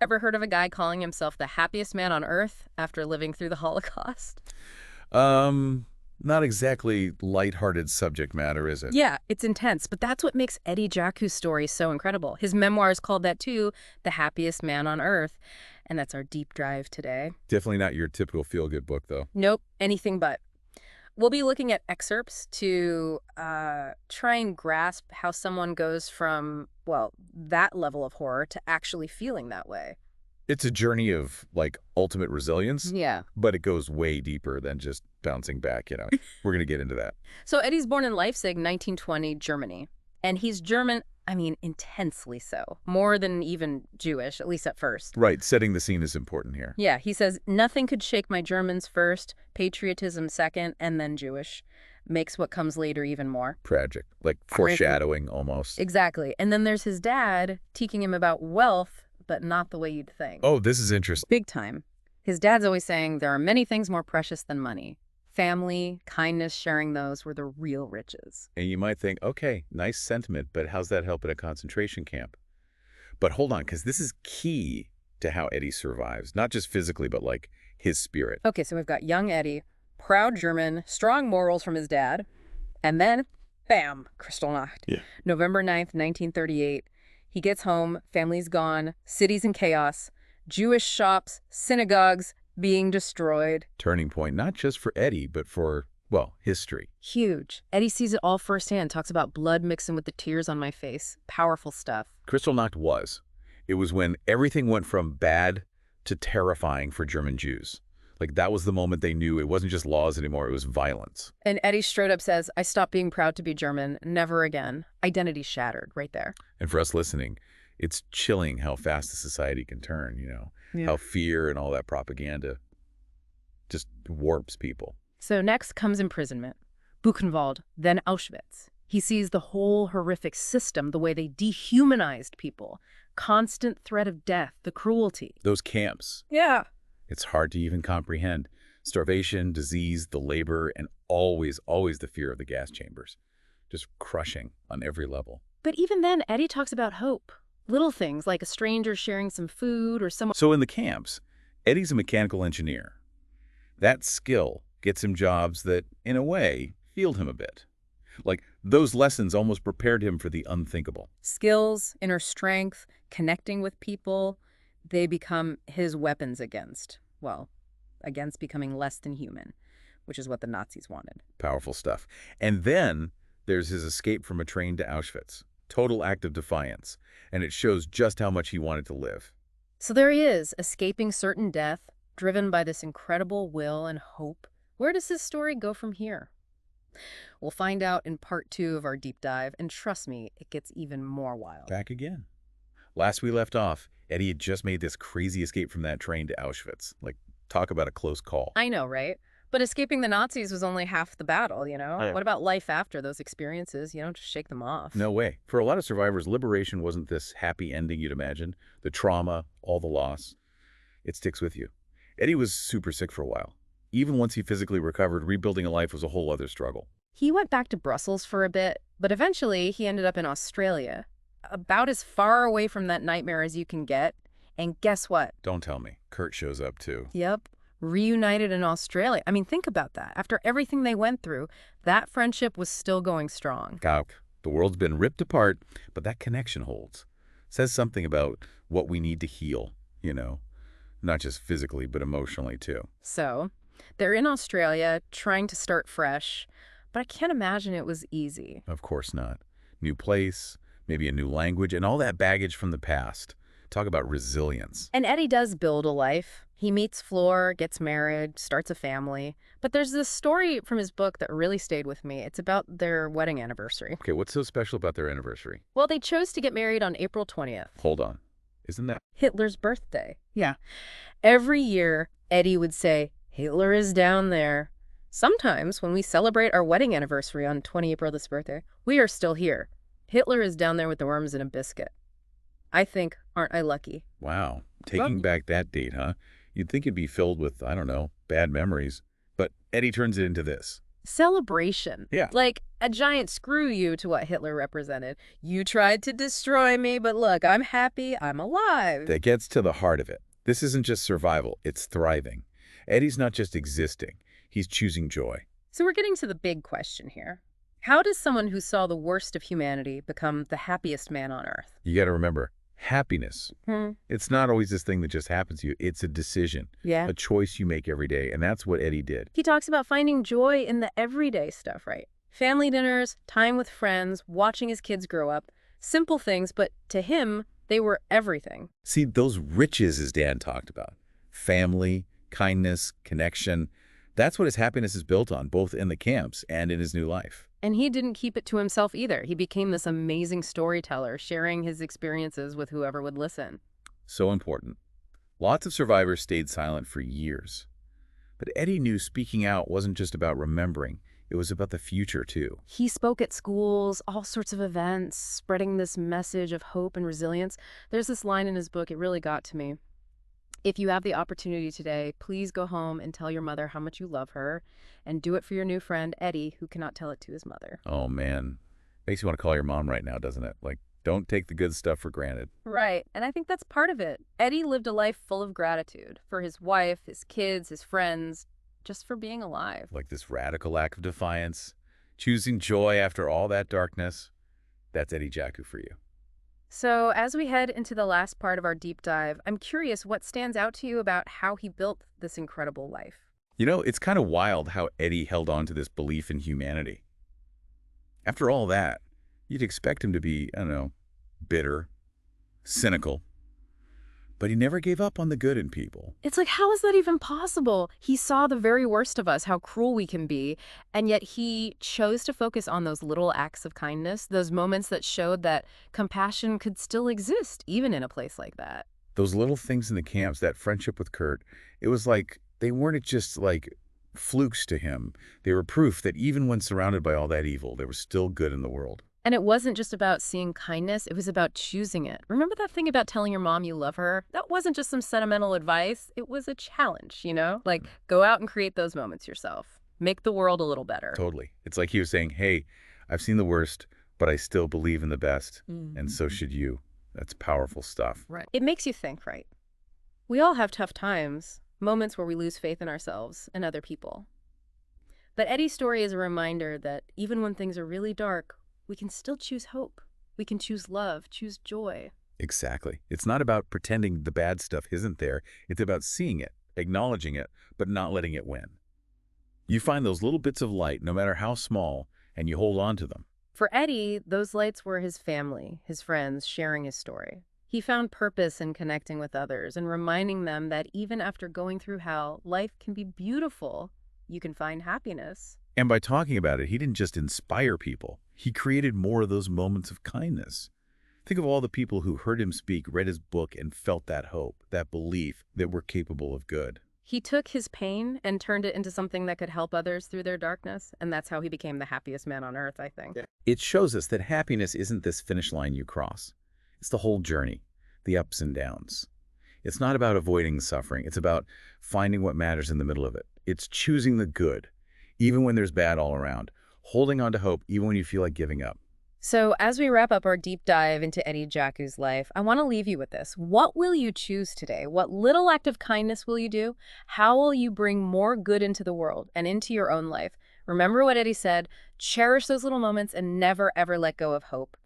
Ever heard of a guy calling himself the happiest man on earth after living through the Holocaust? Um, Not exactly lighthearted subject matter, is it? Yeah, it's intense, but that's what makes Eddie Jaku's story so incredible. His memoir is called that too, The Happiest Man on Earth, and that's our deep dive today. Definitely not your typical feel-good book, though. Nope, anything but. We'll be looking at excerpts to try and grasp how someone goes from, well, that level of horror to actually feeling that way. It's a journey of, like, ultimate resilience, Yeah. but it goes way deeper than just bouncing back. We're going to get into that. So Eddie's born in Leipzig, 1920, Germany. And he's German, I mean, intensely so. More than even Jewish, at least at first. Right, setting the scene is important here. Yeah, he says, nothing could shake my Germans first, patriotism second, and then Jewish. Makes what comes later even more. Tragic, like foreshadowing almost. Exactly. And then there's his dad teaching him about wealth, but not the way you'd think. Oh, this is interesting. Big time. His dad's always saying there are many things more precious than money. Family, kindness, sharing those were the real riches. And you might think, okay, nice sentiment, but how's that help at a concentration camp? But hold on, because this is key to how Eddie survives, not just physically, but like his spirit. Okay, so we've got young Eddie, proud German, strong morals from his dad, and then, bam, Kristallnacht. Yeah. November 9th, 1938. He gets home, family's gone, city's in chaos, Jewish shops, synagogues being destroyed. Turning point, not just for Eddie, but for, well, history. Huge. Eddie sees it all firsthand, talks about blood mixing with the tears on my face. Powerful stuff. Kristallnacht was. It was when everything went from bad to terrifying for German Jews. Like, that was the moment they knew it wasn't just laws anymore, it was violence. And Eddie straight up says, I stopped being proud to be German. Never again. Identity shattered right there. And for us listening, it's chilling how fast the society can turn, Yeah. how fear and all that propaganda just warps people. So next comes imprisonment. Buchenwald, then Auschwitz. He sees the whole horrific system, the way they dehumanized people. Constant threat of death, the cruelty. Those camps, Yeah. it's hard to even comprehend. Starvation, disease, the labor, and always, always the fear of the gas chambers. Just crushing on every level. But even then, Eddie talks about hope. Little things like a stranger sharing some food or someone. So in the camps, Eddie's a mechanical engineer. That skill gets him jobs that, in a way, fueled him a bit. Like, those lessons almost prepared him for the unthinkable. Skills, inner strength, connecting with people, they become his weapons against becoming less than human, which is what the Nazis wanted. Powerful stuff. And then there's his escape from a train to Auschwitz. Total act of defiance. And it shows just how much he wanted to live. So there he is, escaping certain death, driven by this incredible will and hope. Where does his story go from here? We'll find out in part 2 of our deep dive, and trust me, it gets even more wild. Back again. Last we left off, Eddie had just made this crazy escape from that train to Auschwitz. Like, talk about a close call. I know, right? But escaping the Nazis was only half the battle. Yeah. What about life after those experiences? You don't just shake them off. No way. For a lot of survivors, liberation wasn't this happy ending you'd imagine. The trauma, all the loss, it sticks with you. Eddie was super sick for a while. Even once he physically recovered, rebuilding a life was a whole other struggle. He went back to Brussels for a bit, but eventually he ended up in Australia, about as far away from that nightmare as you can get. And guess what? Don't tell me. Kurt shows up too. Yep. Reunited in Australia. I mean, think about that. After everything they went through, that friendship was still going strong. The world's been ripped apart, but that connection holds. Says something about what we need to heal, not just physically, but emotionally too. So, they're in Australia trying to start fresh, but I can't imagine it was easy. Of course not. New place, maybe a new language, and all that baggage from the past. Talk about resilience. And Eddie does build a life. He meets Fleur, gets married, starts a family. But there's this story from his book that really stayed with me. It's about their wedding anniversary. Okay, what's so special about their anniversary? Well, they chose to get married on April 20th. Hold on. Isn't that Hitler's birthday? Yeah. Every year, Eddie would say, Hitler is down there. Sometimes, when we celebrate our wedding anniversary on 20 April, this birthday, we are still here. Hitler is down there with the worms in a biscuit. I think, aren't I lucky? Wow. Taking back that date, huh? You'd think it'd be filled with, I don't know, bad memories. But Eddie turns it into this. Celebration. Yeah, Like a giant screw you to what Hitler represented. You tried to destroy me, but look, I'm happy, I'm alive. that gets to the heart of it. This isn't just survival, it's thriving. Eddie's not just existing, he's choosing joy. So we're getting to the big question here. How does someone who saw the worst of humanity become the happiest man on earth? You got to remember, happiness, Hmm. it's not always this thing that just happens to you. It's a decision, Yeah. a choice you make every day, and that's what Eddie did. He talks about finding joy in the everyday stuff, right? Family dinners, time with friends, watching his kids grow up. Simple things, but to him, they were everything. See, those riches, as Dan talked about, family, kindness, connection, that's what his happiness is built on, both in the camps and in his new life. And he didn't keep it to himself either. He became this amazing storyteller, sharing his experiences with whoever would listen. So important. Lots of survivors stayed silent for years. But Eddie knew speaking out wasn't just about remembering, it was about the future, too. He spoke at schools, all sorts of events, spreading this message of hope and resilience. There's this line in his book, it really got to me. If you have the opportunity today, please go home and tell your mother how much you love her, and do it for your new friend, Eddie, who cannot tell it to his mother. Oh, man. Makes you want to call your mom right now, doesn't it? Like, don't take the good stuff for granted. Right, and I think that's part of it. Eddie lived a life full of gratitude for his wife, his kids, his friends, just for being alive. Like this radical act of defiance, choosing joy after all that darkness, that's Eddie Jaku for you. So, as we head into the last part of our deep dive, I'm curious what stands out to you about how he built this incredible life. You know, it's kind of wild how Eddie held on to this belief in humanity. After all that, you'd expect him to be, I don't know, bitter, cynical, but he never gave up on the good in people. It's like, how is that even possible? He saw the very worst of us, how cruel we can be, and yet he chose to focus on those little acts of kindness, those moments that showed that compassion could still exist, even in a place like that. Those little things in the camps, that friendship with Kurt, it was like they weren't just like flukes to him. They were proof that even when surrounded by all that evil, there was still good in the world. And it wasn't just about seeing kindness, it was about choosing it. Remember that thing about telling your mom you love her? That wasn't just some sentimental advice, it was a challenge, you know? Like, go out and create those moments yourself. Make the world a little better. Totally. It's like he was saying, hey, I've seen the worst, but I still believe in the best, and so should you. That's powerful stuff. Right. It makes you think, right? We all have tough times, moments where we lose faith in ourselves and other people. But Eddie's story is a reminder that even when things are really dark, we can still choose hope. We can choose love, choose joy. Exactly. It's not about pretending the bad stuff isn't there. It's about seeing it, acknowledging it, but not letting it win. You find those little bits of light, no matter how small, and you hold on to them. For Eddie, those lights were his family, his friends, sharing his story. He found purpose in connecting with others and reminding them that even after going through hell, life can be beautiful. You can find happiness. And by talking about it, he didn't just inspire people. He created more of those moments of kindness. Think of all the people who heard him speak, read his book, and felt that hope, that belief that we're capable of good. He took his pain and turned it into something that could help others through their darkness, and that's how he became the happiest man on earth, I think. Yeah. It shows us that happiness isn't this finish line you cross. It's the whole journey, the ups and downs. It's not about avoiding suffering. It's about finding what matters in the middle of it. It's choosing the good, even when there's bad all around, holding on to hope even when you feel like giving up. So as we wrap up our deep dive into Eddie Jaku's life, I want to leave you with this. What will you choose today? What little act of kindness will you do? How will you bring more good into the world and into your own life? Remember what Eddie said, cherish those little moments and never ever let go of hope.